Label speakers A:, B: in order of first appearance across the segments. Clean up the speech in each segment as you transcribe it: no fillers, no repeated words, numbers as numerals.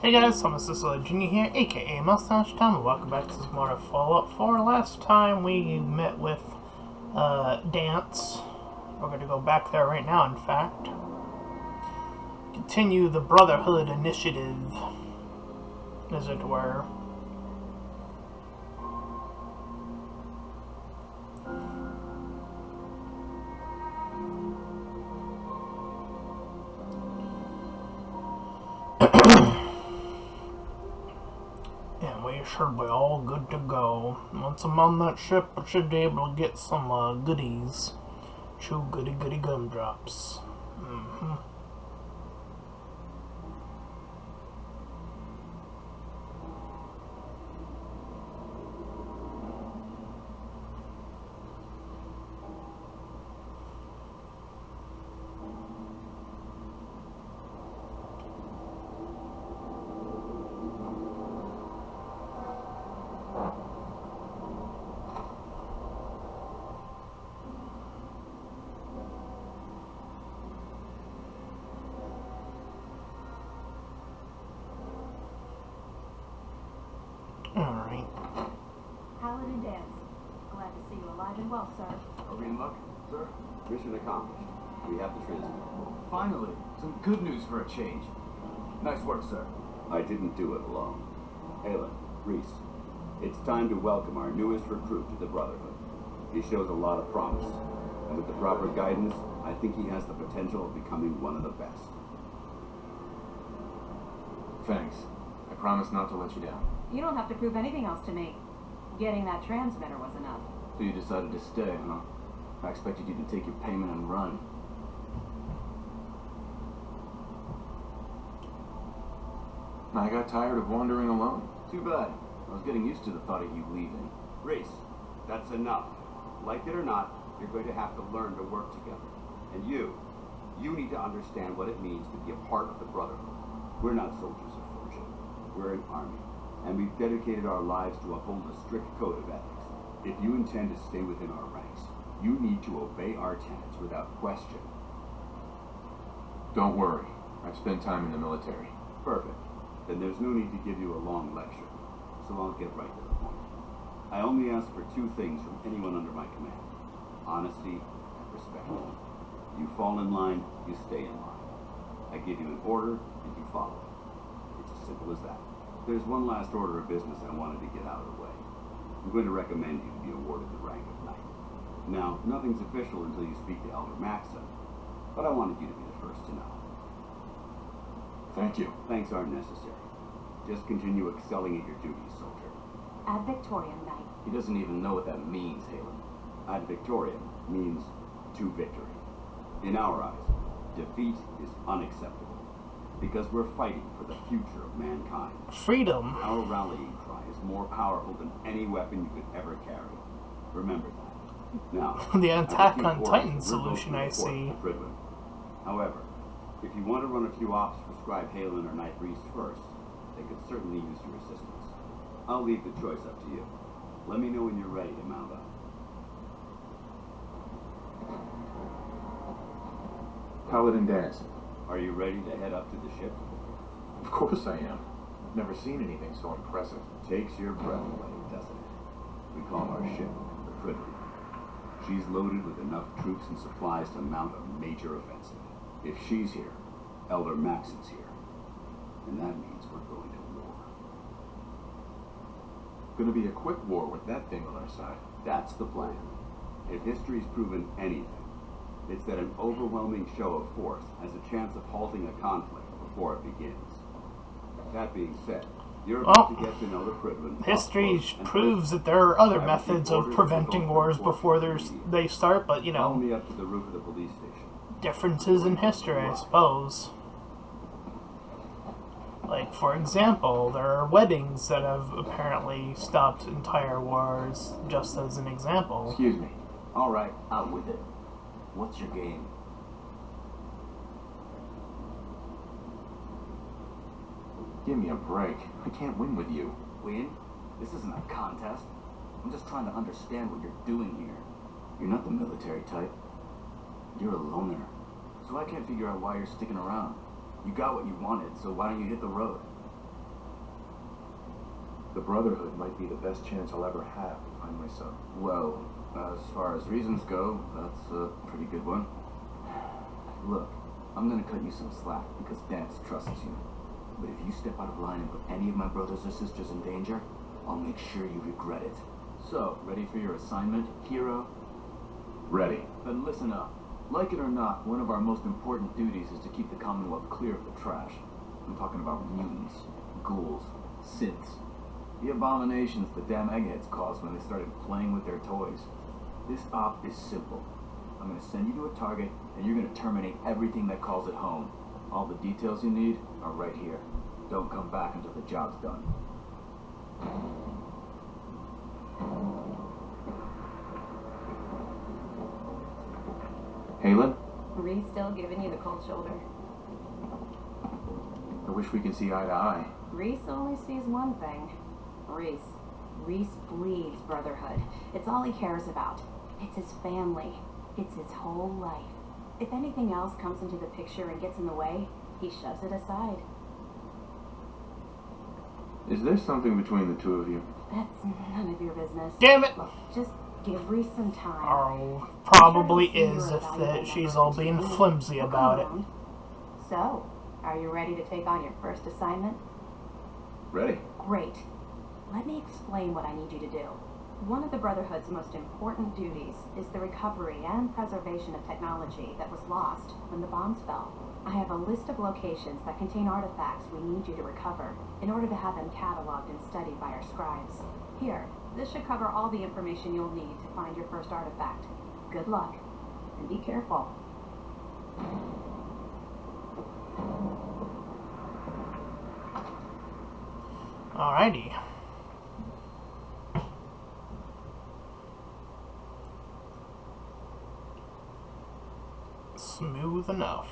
A: Hey guys, I'm Junior here, aka Mustached, and welcome back to some more of Fallout 4. Last time we met with Dance. We're going to go back there right now, in fact. Continue the Brotherhood initiative, as it were. And we should be all good to go. Once I'm on that ship, I should be able to get some goodies. Chew goody gumdrops. Alright.
B: Paladin Dance. Glad to see you alive and well, sir.
C: Are we in luck, sir?
D: Mission accomplished. We have the transmitter.
C: Finally, some good news for a change. Nice work, sir.
D: I didn't do it alone. Aelin, Reese, it's time to welcome our newest recruit to the Brotherhood. He shows a lot of promise, and with the proper guidance, I think he has the potential of becoming one of the best.
C: Thanks. I promise not to let you down.
B: You don't have to prove anything else to me. Getting that transmitter was enough.
C: So you decided to stay, huh? I expected you to take your payment and run. I got tired of wandering alone. Too bad. I was getting used to the thought of you leaving.
D: Reese, that's enough. Like it or not, you're going to have to learn to work together. And you need to understand what it means to be a part of the Brotherhood. We're not soldiers of fortune. We're an army. And we've dedicated our lives to uphold a strict code of ethics. If you intend to stay within our ranks, you need to obey our tenets without question.
C: Don't worry. I've spent time in the military.
D: Perfect. Then there's no need to give you a long lecture. So I'll get right to the point. I only ask for two things from anyone under my command: honesty and respect. You fall in line, you stay in line. I give you an order, and you follow it. It's as simple as that. There's one last order of business I wanted to get out of the way. I'm going to recommend you to be awarded the rank of Knight. Now, nothing's official until you speak to Elder Maxson, but I wanted you to be the first to know.
C: Thank you.
D: Thanks aren't necessary. Just continue excelling at your duties, soldier.
B: Ad Victoriam, Knight.
C: He doesn't even know what that means, Aelin.
D: Ad Victoriam means to victory. In our eyes, defeat is unacceptable. Because we're fighting for the future of mankind.
A: Freedom.
D: Our rallying cry is more powerful than any weapon you could ever carry. Remember that. Now,
A: The Attack on Titan solution, I see.
D: However, if you want to run a few ops for Scribe Halen or Knight Reese first, they could certainly use your assistance. I'll leave the choice up to you. Let me know when you're ready to mount up.
C: Paladin Dance.
D: Are you ready to head up to the ship?
C: Of course I am. I've never seen anything so impressive.
D: Takes your breath away, doesn't it? We call our ship the Brotherhood. She's loaded with enough troops and supplies to mount a major offensive. If she's here, Elder Maxson's here. And that means we're going to war.
C: Gonna be a quick war with that thing on our side.
D: That's the plan. If history's proven anything, it's that an overwhelming show of force has a chance of halting a conflict before it begins. That being said, you're about to get to know the Prydwen.
A: History proves that there are other methods of preventing wars before they start, but, you
D: Follow
A: know,
D: me up to the roof of the police station.
A: differences in history, I suppose. Like, for example, there are weddings that have apparently stopped entire wars, just as an example.
C: Excuse me. All right, out with it. What's your game? Give me a break. I can't win with you.
E: Win? This isn't a contest. I'm just trying to understand what you're doing here. You're not the military type. You're a loner. So I can't figure out why you're sticking around. You got what you wanted, so why don't you hit the road?
C: The Brotherhood might be the best chance I'll ever have to find my son.
E: Well, as far as reasons go, that's a pretty good one. Look, I'm gonna cut you some slack because Dance trusts you. But if you step out of line and put any of my brothers or sisters in danger, I'll make sure you regret it. So, ready for your assignment, hero?
C: Ready.
E: Then listen up. Like it or not, one of our most important duties is to keep the Commonwealth clear of the trash. I'm talking about mutants, ghouls, synths. The abominations the damn eggheads caused when they started playing with their toys. This op is simple. I'm gonna send you to a target, and you're gonna terminate everything that calls it home. All the details you need are right here. Don't come back until the job's done.
C: Halen?
B: Reese still giving you the cold shoulder.
C: I wish we could see eye to eye.
B: Reese only sees one thing. Reese. Reese bleeds Brotherhood. It's all he cares about. It's his family. It's his whole life. If anything else comes into the picture and gets in the way, he shoves it aside.
C: Is there something between the two of you?
B: That's none of your business.
A: Damn it!
B: Look, just give Reese some time.
A: Oh, probably is if that she's all being flimsy about it.
B: So, are you ready to take on your first assignment?
C: Ready.
B: Great. Let me explain what I need you to do. One of the Brotherhood's most important duties is the recovery and preservation of technology that was lost when the bombs fell. I have a list of locations that contain artifacts we need you to recover in order to have them cataloged and studied by our scribes. Here, this should cover all the information you'll need to find your first artifact. Good luck, and be careful.
A: Alrighty. Smooth enough.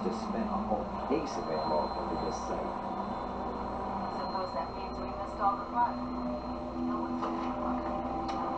F: Just spent a whole case of it all over this site.
B: Suppose that means we missed all the fun. No one's gonna know what kind of good job.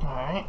A: Alright.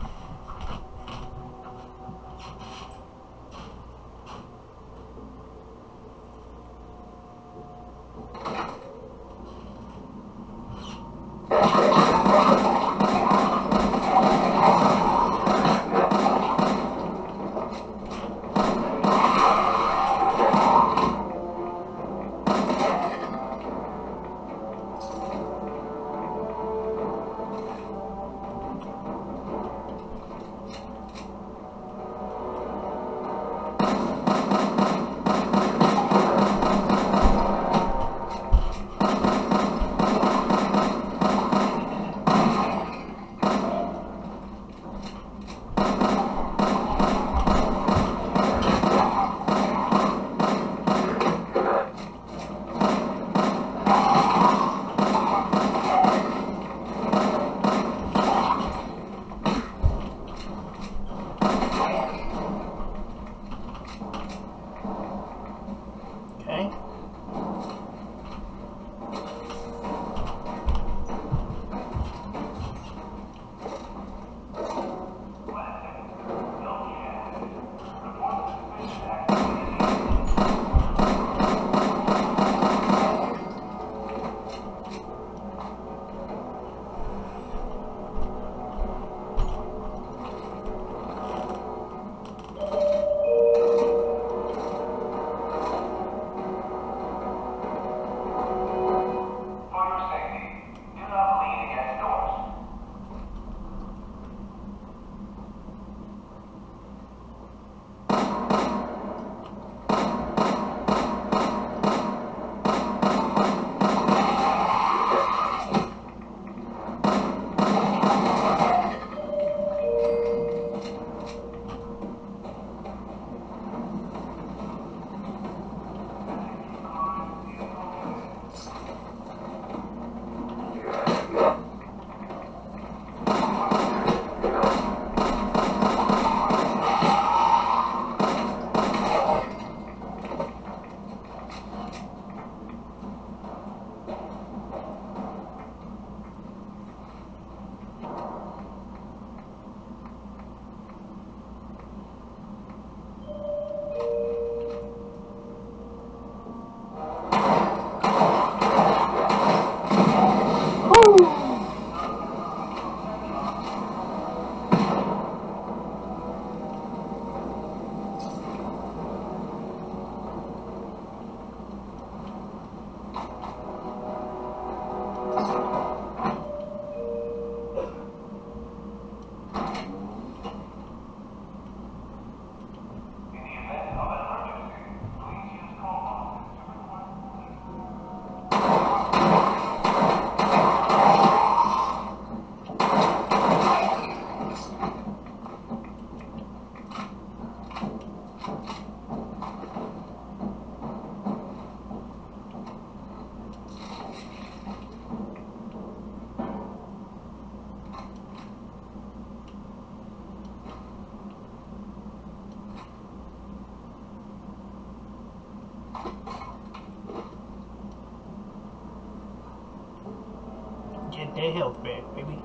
A: Get that health back, baby.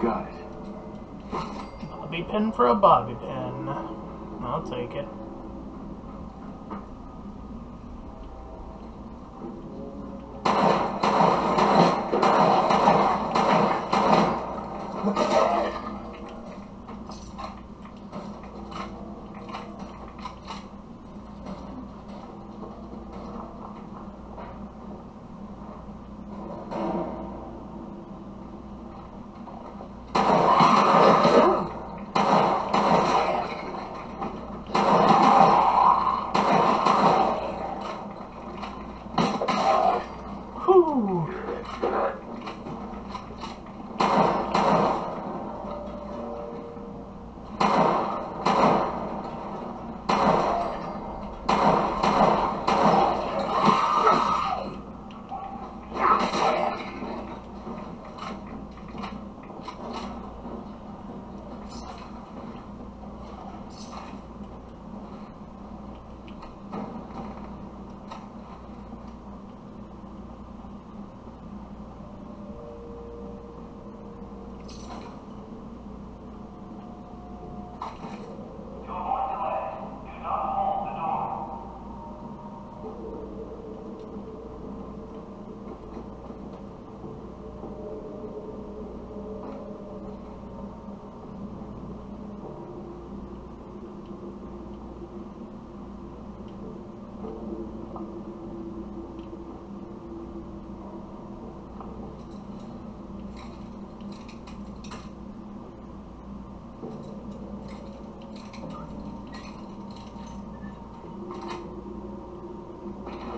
E: Got it.
A: Bobby pin for a bobby pin. I'll take it. Whew.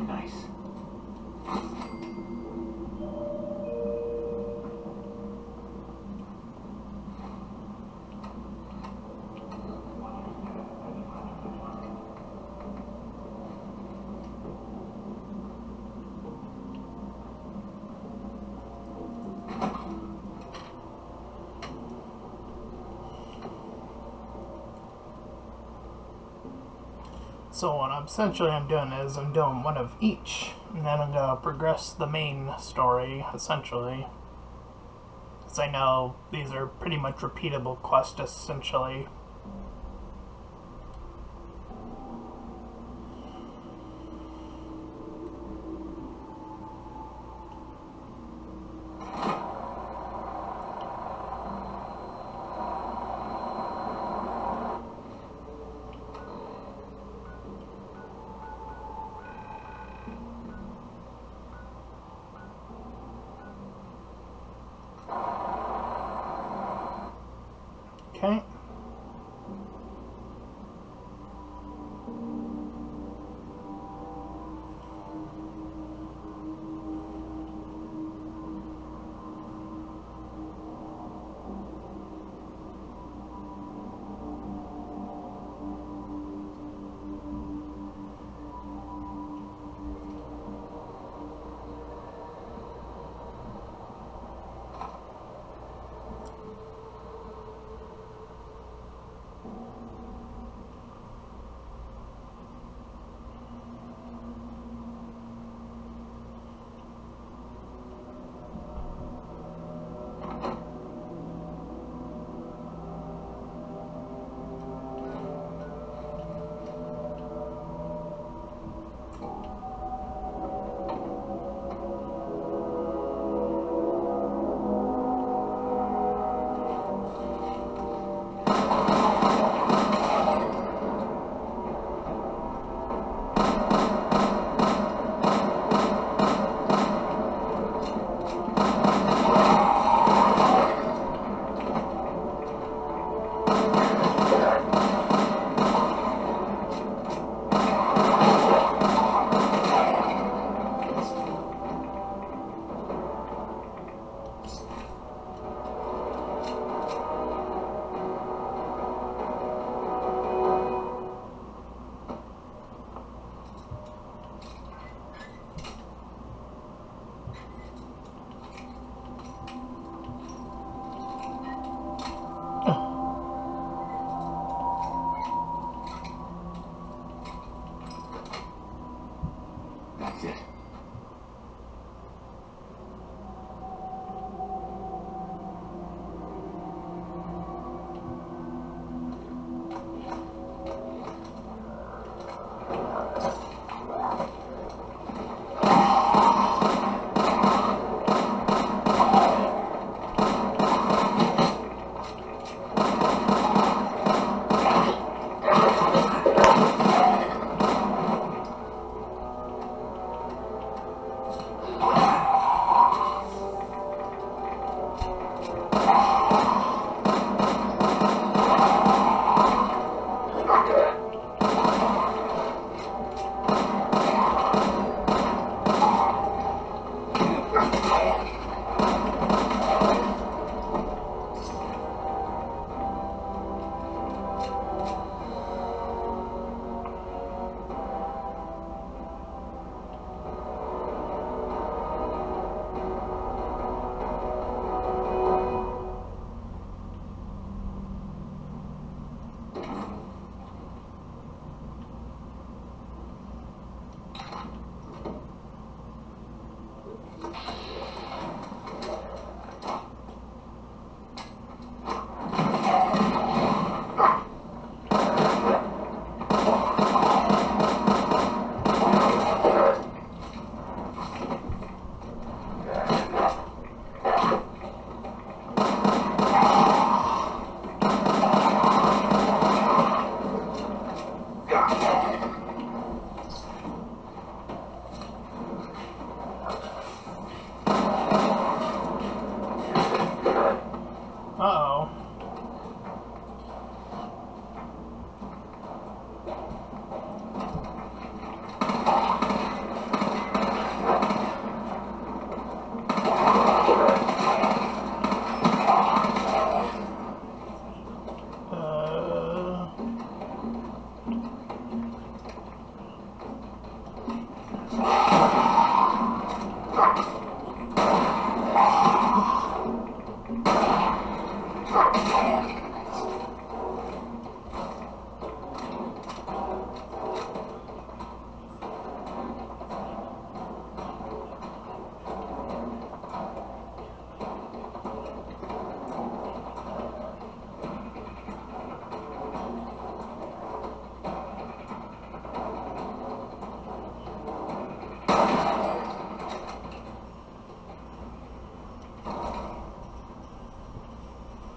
E: Nice.
A: So what I'm doing is I'm doing one of each, and then I'm gonna progress the main story, essentially. Because I know these are pretty much repeatable quests, essentially. Okay. go.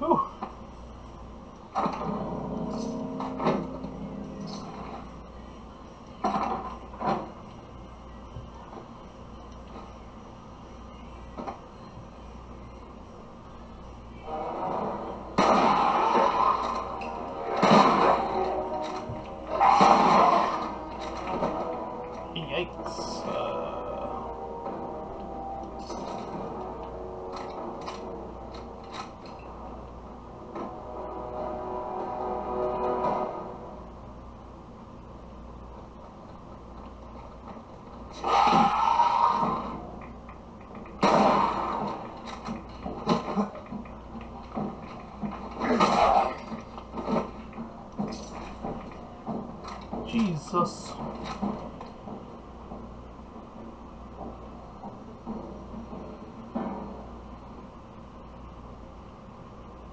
A: Whew. Yikes. Jesus.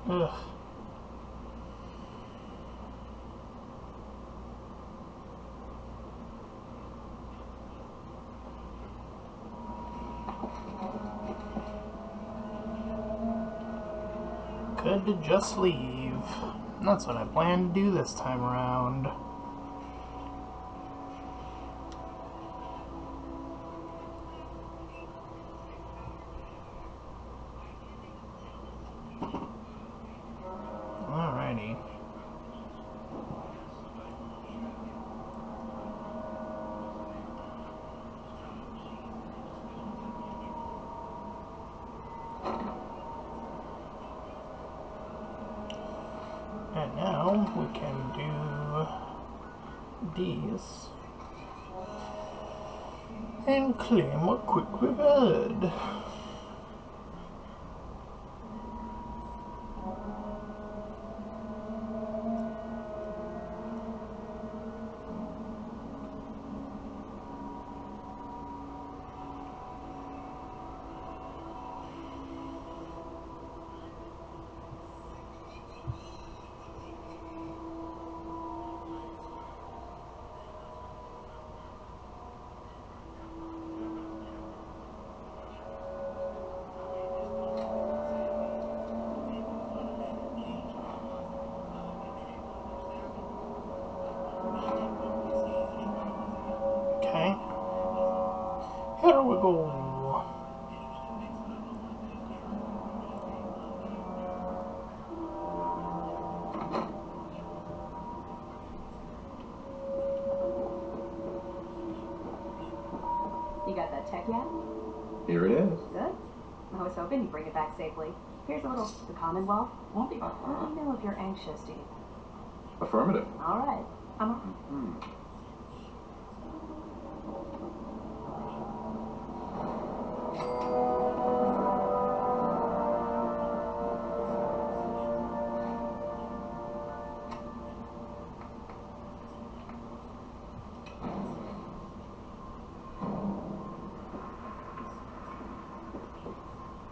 A: Ugh. Could just leave. That's what I plan to do this time around. Alrighty. And now we can do these and claim a quick reward. Okay. Here we go.
B: You got that tech yet?
C: Here it is.
B: Good. I was hoping you'd bring it back safely. Here's a little. The Commonwealth won't be. Let me know if you're anxious, Steve.
C: Affirmative.
B: All right. I'm on.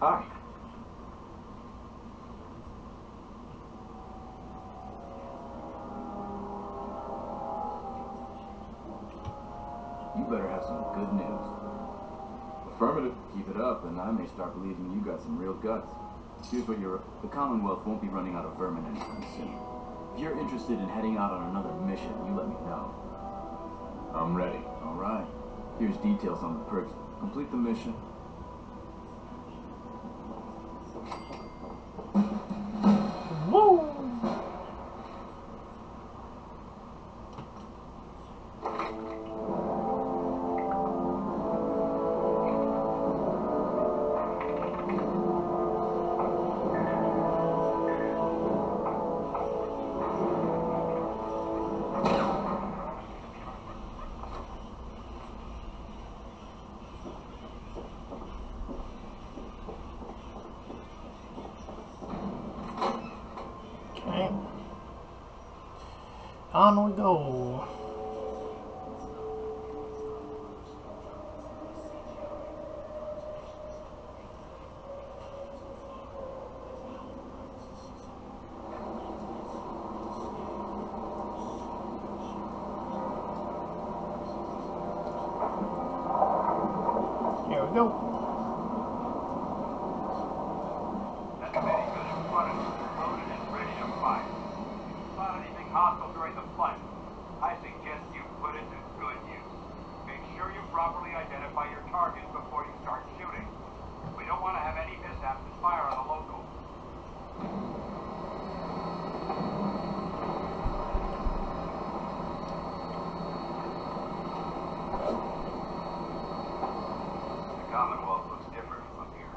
C: Hi.
E: You better have some good news.
C: Affirmative.
E: Keep it up, and I may start believing you got some real guts. Here's what you're... The Commonwealth won't be running out of vermin anytime soon. If you're interested in heading out on another mission, you let me know.
C: I'm ready.
E: All right. Here's details on the perks. Complete the mission.
A: Alright. On we go. Here we go.
G: That minigun in front of you is loaded and ready to fire. If you spot anything hostile during the flight, I suggest you put it to good use. Make sure you properly identify your targets before you start shooting. We don't want to have any mishaps and fire on the local. The Commonwealth looks different from up here,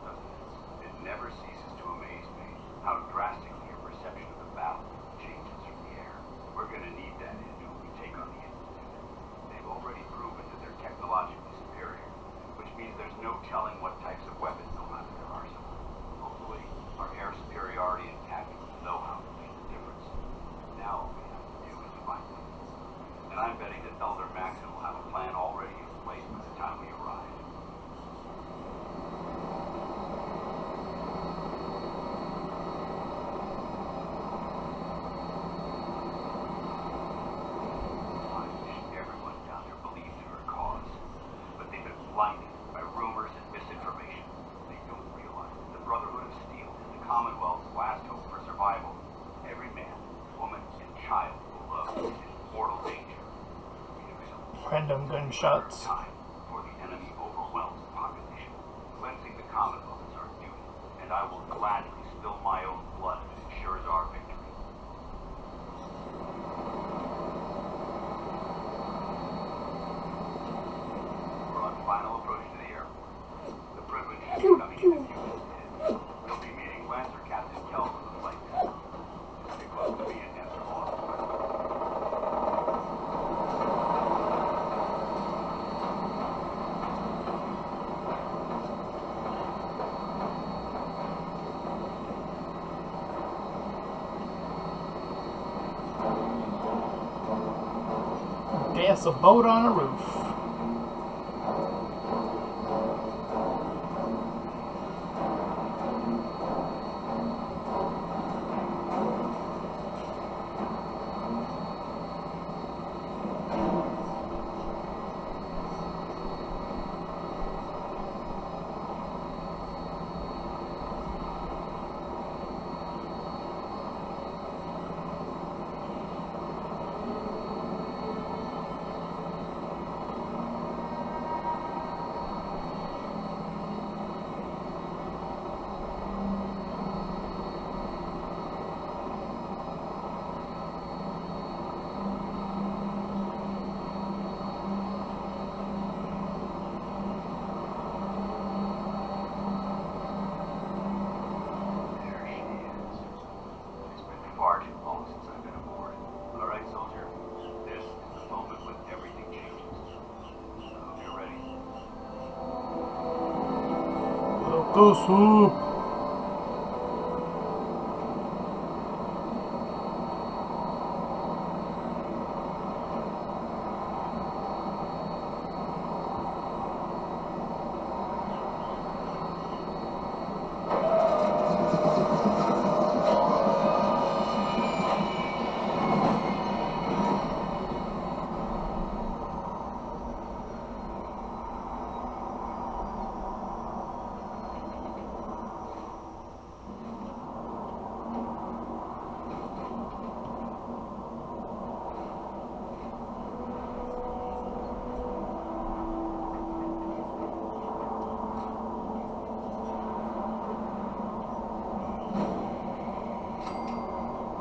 G: doesn't it? It never ceases to amaze me how drastically your perception of the battlefield changes from the air. We're gonna need that edge when we take on the Institute. They've already proven that they're technologically superior, which means there's no telling what types of weapons they'll have in their arsenal. Hopefully, our air superiority and tactical know-how will make the difference. Now all we have to do is find them. And I'm betting that Elder Maxon will have a plan already in place by the time we arrive. I wish everyone down there believed in our cause. But they've been blinded by rumors and misinformation. They don't realize that the Brotherhood of Steel is the Commonwealth's last hope for survival. Every man, woman, and child below is in mortal danger. We do something.
A: Random gunshots.
G: Time before the enemy overwhelms the population. Cleansing the Commonwealth is our duty, and I will gladly spill my own blood if it ensures our victory. We're on final approach to the airport. The privilege should be coming in a few minutes ahead. We'll be meeting Lancer Captain Kelp on the flight deck. Stay close to me and answer all the questions.
A: Okay, it's a boat on a roof.
G: There she is. It's been far too long since I've been aboard. All right, soldier. This is the moment when everything changes. I hope you're ready.
A: Go soup.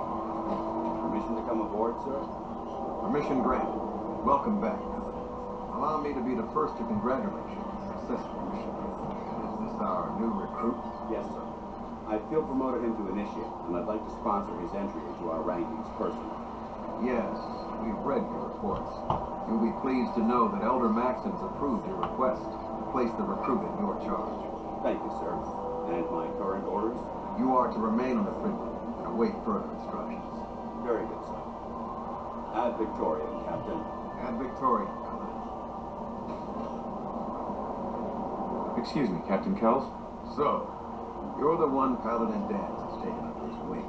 D: Permission to come aboard, sir?
E: Permission granted. Welcome back, Company. Allow me to be the first to congratulate you on a successful mission. Is this our new recruit?
D: Yes, sir. I feel promoted him to initiate, and I'd like to sponsor his entry into our rankings personally.
E: Yes, we've read your reports. You'll be pleased to know that Elder Maxon's approved your request to place the recruit in your charge.
D: Thank you, sir. And my current orders?
E: You are to remain on the Freeway and await further instructions.
D: Very good, sir. Ad Victoriam, Captain.
E: Ad Victoriam, Paladin.
C: Excuse me, Captain Kells?
E: So, you're the one Paladin Dance has taken under his wing.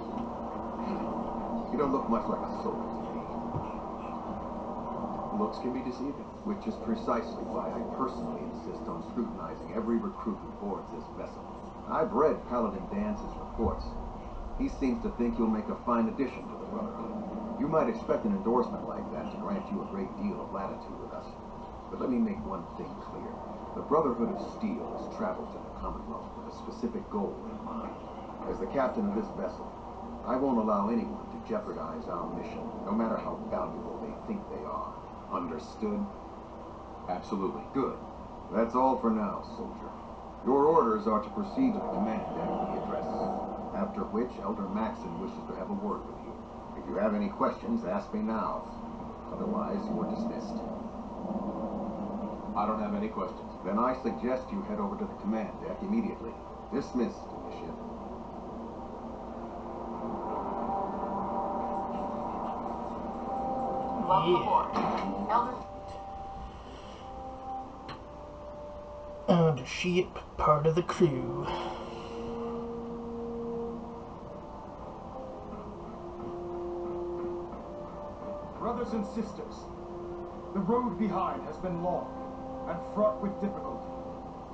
E: You don't look much like a soldier to me.
C: Looks can be deceiving.
E: Which is precisely why I personally insist on scrutinizing every recruit who boards this vessel. I've read Paladin Dance's reports. He seems to think you'll make a fine addition to the Brotherhood. You might expect an endorsement like that to grant you a great deal of latitude with us. But let me make one thing clear. The Brotherhood of Steel has traveled to the Commonwealth with a specific goal in mind. As the captain of this vessel, I won't allow anyone to jeopardize our mission, no matter how valuable they think they are. Understood?
C: Absolutely.
E: Good. That's all for now, soldier. Your orders are to proceed to the command deck for the address, after which Elder Maxon wishes to have a word with you. If you have any questions, ask me now. Otherwise, you're dismissed.
C: I don't have any questions.
E: Then I suggest you head over to the command deck immediately. Dismissed, Initiate.
B: Welcome aboard. Elder...
A: The ship, part of the crew.
H: Brothers and sisters, the road behind has been long and fraught with difficulty.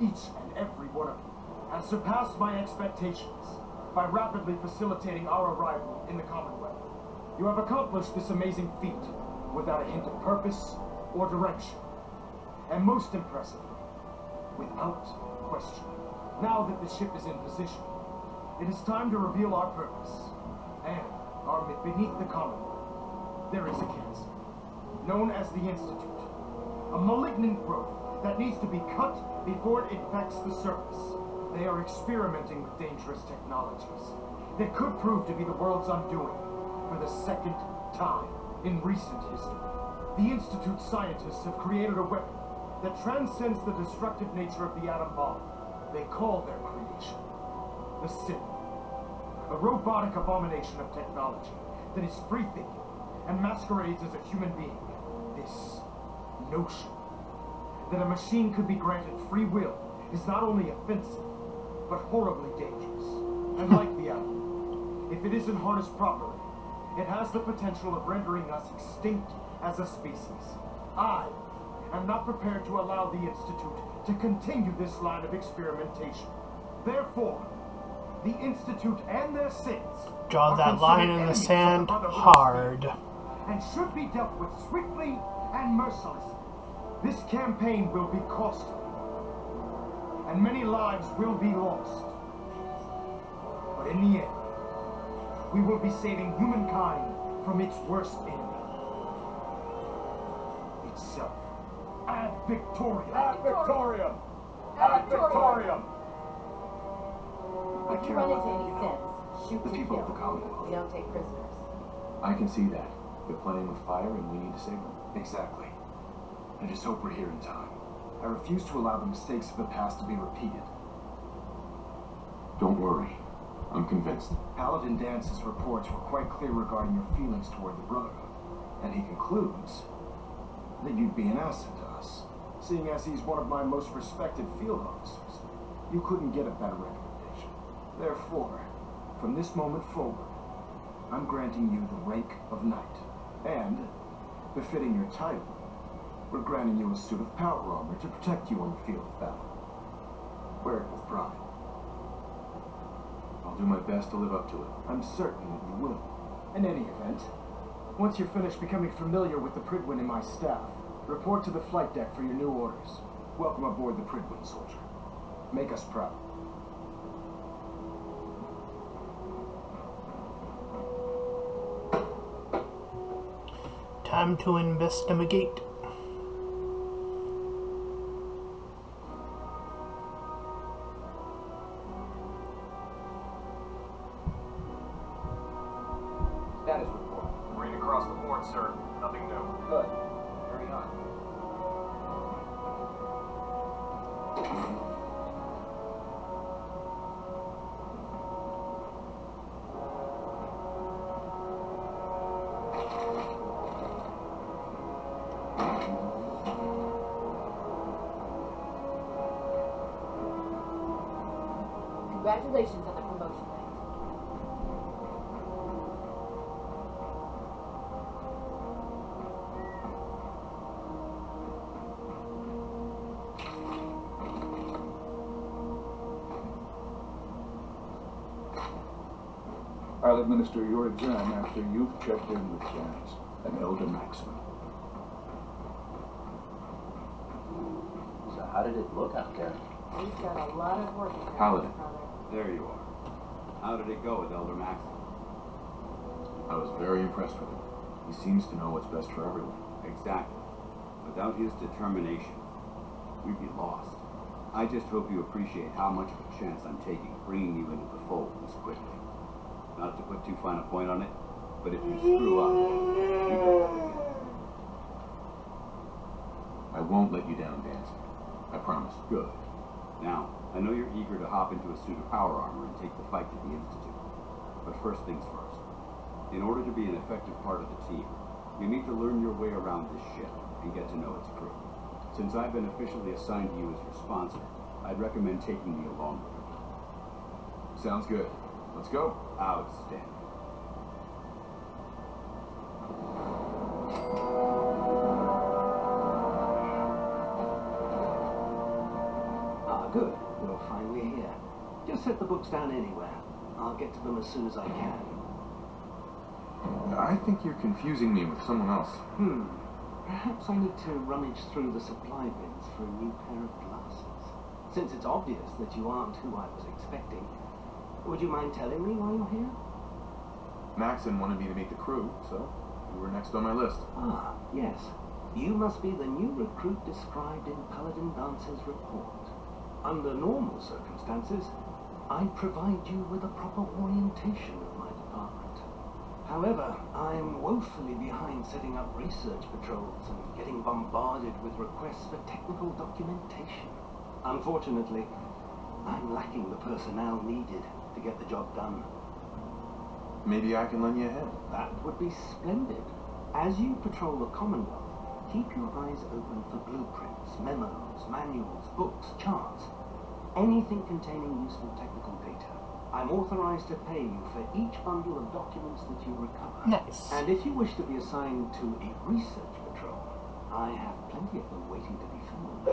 H: Each and every one of you has surpassed my expectations by rapidly facilitating our arrival in the Commonwealth. You have accomplished this amazing feat without a hint of purpose or direction. And most impressively, without question. Now that the ship is in position, it is time to reveal our purpose and our beneath the Commonwealth. There is a cancer, known as the Institute, a malignant growth that needs to be cut before it infects the surface. They are experimenting with dangerous technologies that could prove to be the world's undoing for the second time in recent history. The Institute scientists have created a weapon that transcends the destructive nature of the atom bomb. They call their creation the Sith, a robotic abomination of technology that is free-thinking and masquerades as a human being. This notion that a machine could be granted free will is not only offensive, but horribly dangerous. And like the atom, if it isn't harnessed properly, it has the potential of rendering us extinct as a species. I'm not prepared to allow the Institute to continue this line of experimentation. Therefore, the Institute and their sins
A: Draw
H: are
A: that line in the
H: considered
A: sand
H: enemies of the Brotherhood of
A: hard.
H: Steel and should be dealt with swiftly and mercilessly. This campaign will be costly, and many lives will be lost. But in the end, we will be saving humankind from its worst enemy, itself. Ad Victoriam! Ad Victoriam! Ad Victoriam!
E: I
B: If you
E: care
B: run
E: about
B: into
E: them,
B: any
E: you know.
B: sins, shoot
E: The
B: to
E: people
B: kill.
E: of the Commonwealth.
B: We don't take prisoners.
C: I can see that. They're playing with fire and we need to save them.
H: Exactly. I just hope we're here in time. I refuse to allow the mistakes of the past to be repeated.
C: Don't worry. I'm convinced.
H: Paladin Dance's reports were quite clear regarding your feelings toward the Brotherhood, and he concludes that you'd be an asset to us. Seeing as he's one of my most respected field officers, you couldn't get a better recommendation. Therefore, from this moment forward, I'm granting you the rank of knight, and, befitting your title, we're granting you a suit of power armor to protect you on the field of battle. Wear it with pride.
C: I'll do my best to live up to it.
H: I'm certain that you will. In any event, once you're finished becoming familiar with the Pridwin and my staff, report to the flight deck for your new orders. Welcome aboard the Pridwin, soldier. Make us proud.
A: Time to investigate.
F: Status report.
I: Green across the board, sir. Nothing new.
F: Good. Carry on.
J: Congratulations on the promotion, Link.
K: I'll administer your exam after you've checked in with Jazz and Elder Maxim.
F: So how did it look out there?
J: He's got a lot of work ahead of
C: Paladin.
J: his brother.
D: There you are. How did it go with Elder Maxim?
C: I was very impressed with him. He seems to know what's best for everyone.
D: Exactly. Without his determination, we'd be lost. I just hope you appreciate how much of a chance I'm taking bringing you into the fold this quickly. Not to put too fine a point on it, but if you screw up, you go again.
C: I won't let you down, Danzig. I promise.
D: Good. Now, I know you're eager to hop into a suit of power armor and take the fight to the Institute. But first things first. In order to be an effective part of the team, you need to learn your way around this ship and get to know its crew. Since I've been officially assigned to you as your sponsor, I'd recommend taking me along with you.
C: Sounds good. Let's go.
D: Outstanding.
L: Ah, good. You're finally here. Just set the books down anywhere. I'll get to them as soon as I can.
C: I think you're confusing me with someone else.
L: Perhaps I need to rummage through the supply bins for a new pair of glasses. Since it's obvious that you aren't who I was expecting, would you mind telling me why you're here?
C: Maxon wanted me to meet the crew, so you were next on my list.
L: Ah, yes. You must be the new recruit described in Paladin Dance's report. Under normal circumstances, I'd provide you with a proper orientation of my department. However, I'm woefully behind setting up research patrols and getting bombarded with requests for technical documentation. Unfortunately, I'm lacking the personnel needed to get the job done.
C: Maybe I can lend you a hand.
L: That would be splendid. As you patrol the Commonwealth, keep your eyes open for blueprints, memos, manuals, books, charts, anything containing useful technical data. I'm authorized to pay you for each bundle of documents that you recover.
A: Nice.
L: And if you wish to be assigned to a research patrol, I have plenty of them waiting to be filled.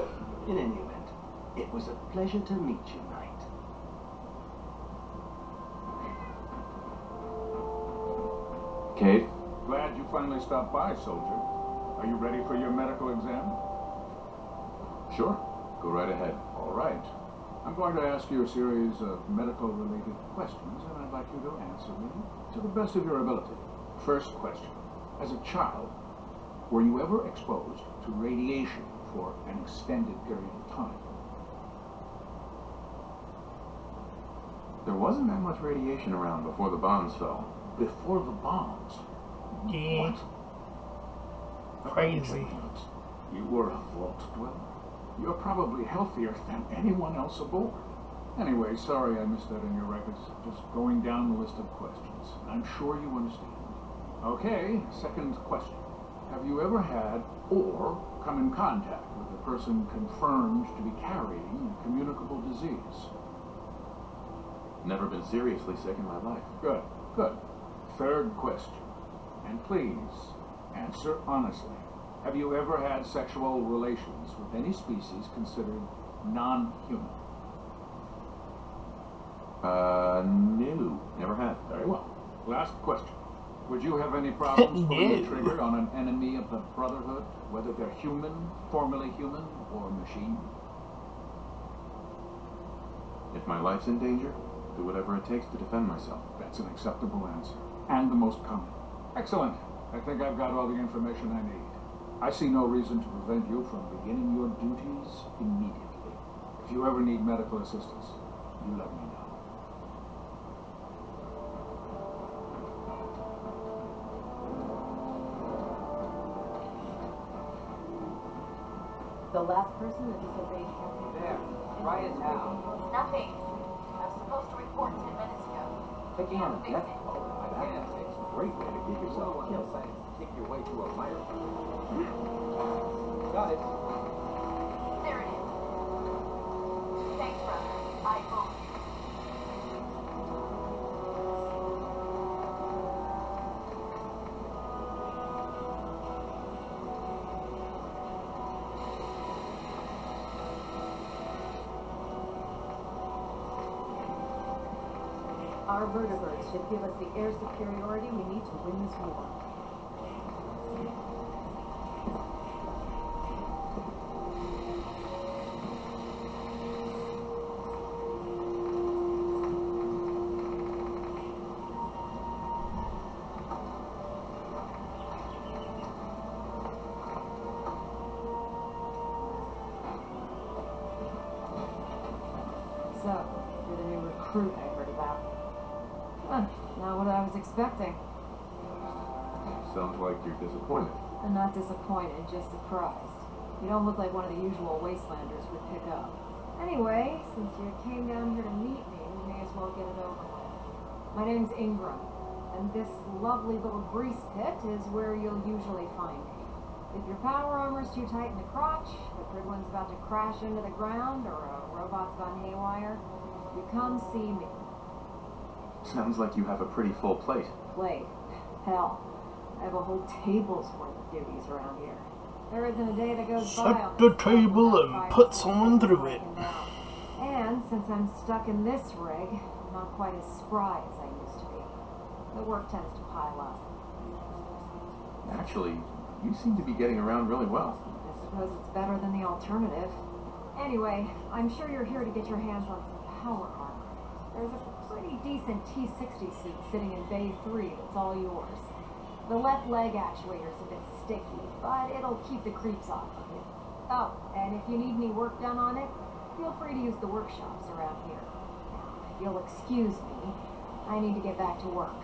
L: In any event, it was a pleasure to meet you, Knight.
C: Cade?
K: Glad you finally stopped by, soldier. Are you ready for your medical exam?
C: Sure. Go right ahead.
K: All right. I'm going to ask you a series of medical-related questions, and I'd like you to answer me to the best of your ability. First question. As a child, were you ever exposed to radiation for an extended period of time?
C: There wasn't that much radiation around before the bombs fell.
K: Before the bombs?
A: Yeah.
K: What?
A: Crazy.
K: You were a vault dweller. You're probably healthier than anyone else aboard. Anyway, sorry I missed that in your records. Just going down the list of questions. I'm sure you understand. Okay, second question. Have you ever had or come in contact with a person confirmed to be carrying a communicable disease?
C: Never been seriously sick in my life.
K: Good, good. Third question. And please, answer honestly. Have you ever had sexual relations with any species considered non-human?
C: No. Never have.
K: Very well. Last question. Would you have any problems pulling the
A: No.
K: trigger on an enemy of the Brotherhood, whether they're human, formerly human, or machine?
C: If my life's in danger, do whatever it takes to defend myself.
K: That's an acceptable answer, and the most common. Excellent. I think I've got all the information I need. I see no reason to prevent you from beginning your duties immediately. If you ever need medical assistance, you let me know.
J: The last person that disobeyed Captain
F: There. Try it now.
J: Nothing. I was supposed to report 10 minutes ago.
F: Taking on a death blow in my back is a great way to give yourself killed. Kick your way through a fire. Got it.
J: There it is. Thanks, brother. I owe you. Our vertibirds should give us the air superiority we need to win this war. So, you're the new recruit I heard about. Huh, not what I was expecting.
C: Sounds like you're disappointed.
J: I'm not disappointed, just surprised. You don't look like one of the usual wastelanders would pick up. Anyway, since you came down here to meet me, we may as well get it over with. My name's Ingram, and this lovely little grease pit is where you'll usually find me. If your power armor's too tight in the crotch, the grid one's about to crash into the ground, or a robot's gone haywire, you come see me.
C: Sounds like you have a pretty full plate.
J: Plate? Hell, I have a whole table's worth of duties around here. There isn't a day that goes by on
A: Set the
J: this
A: table
J: without
A: and
J: five
A: put
J: or six
A: someone
J: people
A: through it.
J: breaking down. And since I'm stuck in this rig, I'm not quite as spry as I used to be. The work tends to pile up.
C: Actually, you seem to be getting around really well.
J: I suppose it's better than the alternative. Anyway, I'm sure you're here to get your hands on some power armor. There's a pretty decent T-60 suit sitting in Bay 3 that's all yours. The left leg actuator's a bit sticky, but it'll keep the creeps off of you. Oh, and if you need any work done on it, feel free to use the workshops around here. Now, if you'll excuse me, I need to get back to work.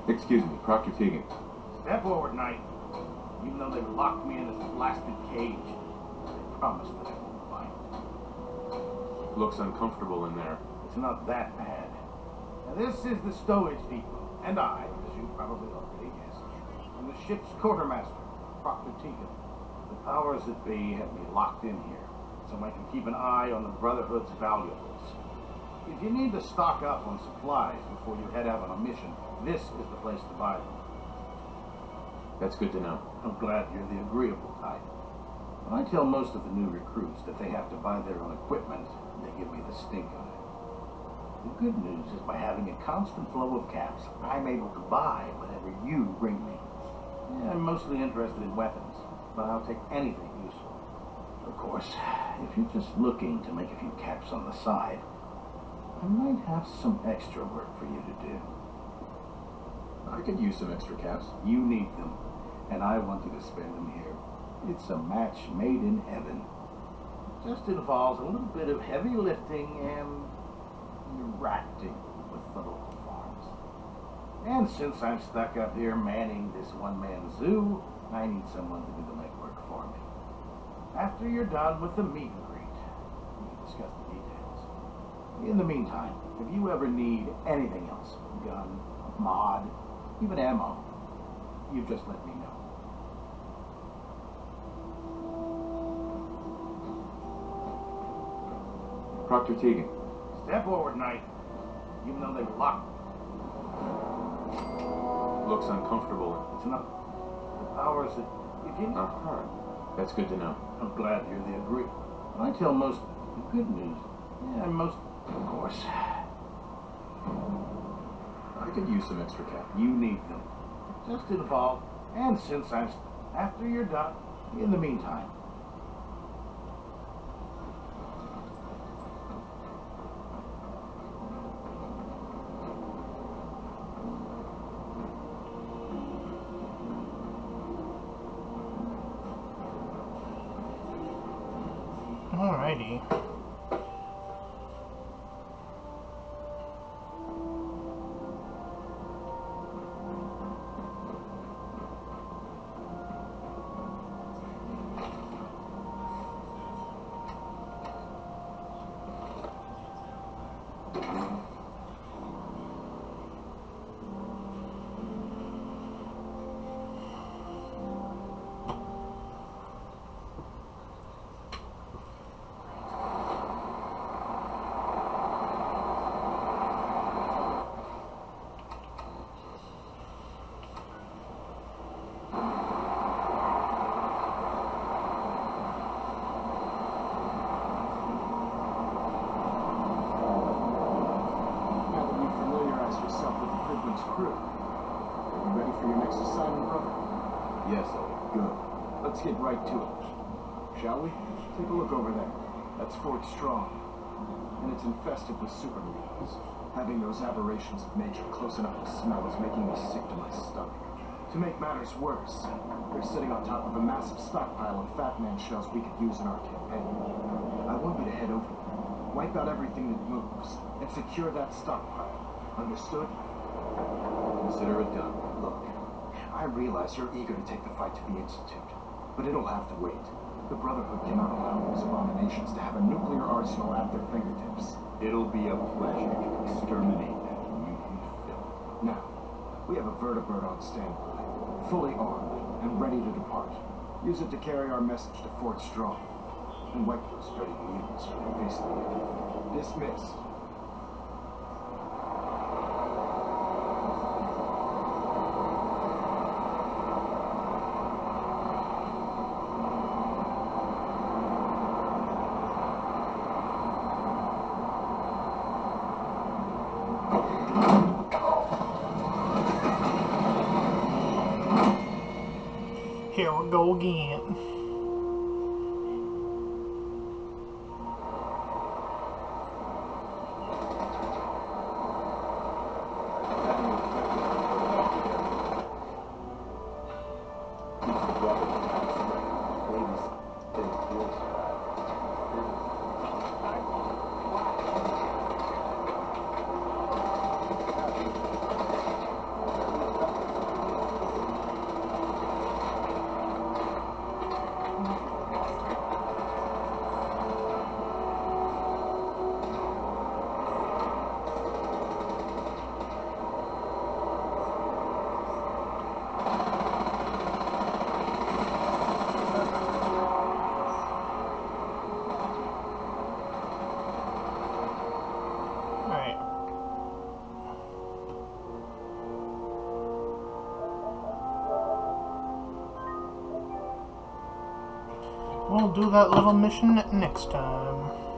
C: Excuse me, Proctor Teagan.
F: Step forward, Knight. Even though they've locked me in this blasted cage, I promise that I won't mind.
C: Looks uncomfortable in there.
F: It's not that bad. Now, this is the stowage depot, and I, as you probably already guessed, am the ship's quartermaster, Proctor Teagan. The powers that be have me locked in here, so I can keep an eye on the Brotherhood's valuables. If you need to stock up on supplies before you head out on a mission, this is the place to buy them.
C: That's good to know.
F: I'm glad you're the agreeable type. When I tell most of the new recruits that they have to buy their own equipment, they give me the stink eye. The good news is by having a constant flow of caps, I'm able to buy whatever you bring me. Yeah, I'm mostly interested in weapons, but I'll take anything useful. Of course, if you're just looking to make a few caps on the side, I might have some extra work for you to do.
C: I could use some extra caps.
F: You need them, and I want you to spend them here. It's a match made in heaven. It just involves a little bit of heavy lifting and interacting with the local farms. And since I'm stuck up here manning this one-man zoo, I need someone to do the legwork for me. After you're done with the meet and greet, we can discuss the details. In the meantime, if you ever need anything else, gun, mod, even ammo, you just let me know.
C: Proctor Teagan.
F: Step forward, Knight. Even though they've locked.
C: Looks uncomfortable.
F: It's not the powers that. If you.
C: That's good to know.
F: I'm glad you're the agree. When I tell most the good news, yeah, most, of course.
C: I could use some extra caps.
F: You need them. It just involves. And since I'm. After you're done, in the meantime.
A: Alrighty.
H: crew. Are you ready for your next assignment, brother?
C: Yes, Owen.
H: Good. Let's get right to it. Shall we? Take a look over there. That's Fort Strong. And it's infested with super mutants. Having those aberrations of nature close enough to smell is making me sick to my stomach. To make matters worse, they're sitting on top of a massive stockpile of Fat Man shells we could use in our campaign. I want you to head over there, wipe out everything that moves, and secure that stockpile. Understood?
C: Consider it done.
H: Look, I realize you're eager to take the fight to the Institute, but it'll have to wait. The Brotherhood cannot allow those abominations to have a nuclear arsenal at their fingertips.
C: It'll be a pleasure to exterminate that mutant filth.
H: Now, we have a vertibird on standby, fully armed and ready to depart. Use it to carry our message to Fort Strong and wipe those dirty mutants from the face of the earth. Dismissed.
A: Here we go again. Alright. We'll do that little mission next time.